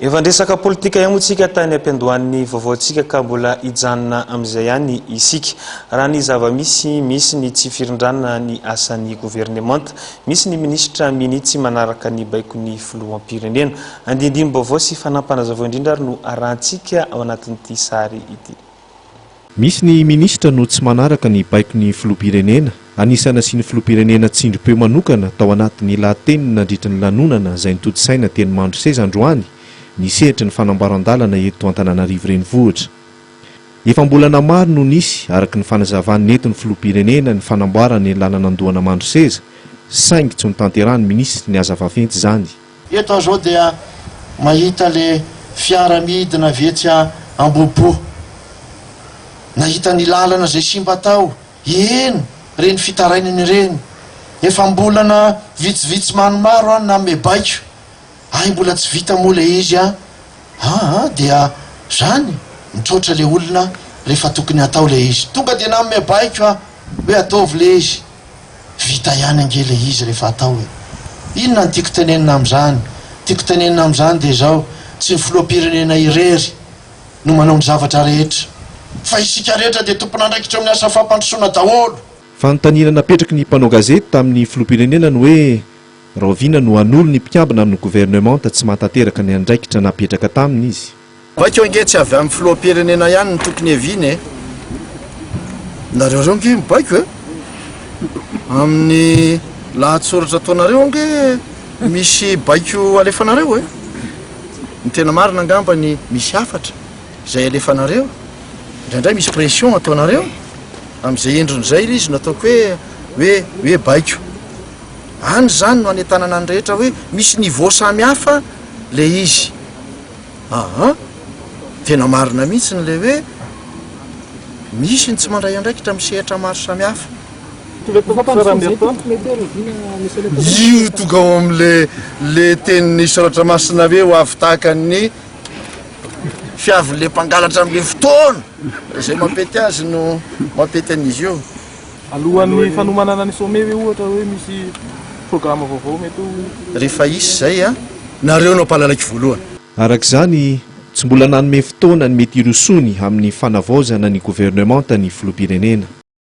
Evandresaka politika yamotsika tany ampiandohan'ny vaovaontsika ka mbola hijanona amin'izay ihany isika. Raha ny zava-misy ny tsy firindranana ny asan'ny gouvernemanta, misy ny ministra minitsy manaraka ny baikon'ny filoham-pirenena. Andindimy vaovao sy fanampanazavao indrindra no arahantsika ao anatin'ity sary ity. Misy ny ministra no tsy manaraka ny baikon'ny filoham-pirenena. Anisana sy ny filoham-pirenena tsindrim-peo manokana tao anatin'ny lahateny nandritra ny lanonana izay nitodi-saina teny Mandroseza androany nisehatra ny fanamboaran-dalana eto Antananarivo renivohitra. Efa mbolana maro no nisy araka ny fanazavan'ny netin'ny filoham-pirenena ny fanamboarany lalana andohana Mandroseza, saingy tsy notanterahany ministry ny hazavafenty izany. Eto zao dia mahita le fiara midina vetsy Ambohipo. Nahita ny lalana izay simba tao. Eno, reny fitarainany reny. Efa mbolana vitsivitsy maromaro na mebaiko. Ay mbola tsy vita moa le izy dia zany mitrotra le olona rehefa tokony atao le izy. Tonga dia na mebaiko hoe ataovy le izy. Vita ihany ange le izy rehefa atao hoe. Inona ny tiako tenenina amin'izany? Tiako tenenina amin'izany dia zao, tsy ny filoham-pirenena irery no manao ny zavatra rehetra. Fa isika rehetra dia tompon'andraikitra amin'ny asa fampandrosoana daholo. Fanontaniana napetraky ny mpanao gazety tamin'ny filoham-pirenena no hoe Rovina no anolo ny mpiambina amin'ny gouvernemanta tsy matateraka ny andraikitra napetraka taminy izy. Vaiko ange tsy avy amin'ny filoham-pirenena ihany ny tokony heviana e. Nareo reo nge mibaiko e. Amin'ny lahatsoratra ataonareo ange misy baiko alefanareo e. Ny tena marina angamba ny misy afatra izay alefanareo. Indraindray misy pression ataonareo amin'izay endron'izay izy no ataoko hoe baiko. Any zany no anetanana ny rehetra hoe misy niveau samy hafa le izy. Tena marina mihitsy ny le hoe misy ny tsy mandray andraikitra misehatra maro samy hafa. Io tonga ao amin'le tenin'ny soratra masina hoe ho avy tahaka ny fiavin'le mpangalatra amin'le fotoana. Izay mampety azy no mampety an'izy io. Alohan'ny fanomanana ny sommet hoe ohatra hoe misy programme vaovao mety rehefa isy zay nareo no mpalalaiky voalohany. Arak'izany tsy mbola nanome fotoana ny mety irosony amin'ny fanavaozana ny gouvernemanta ny filoham-pirenena.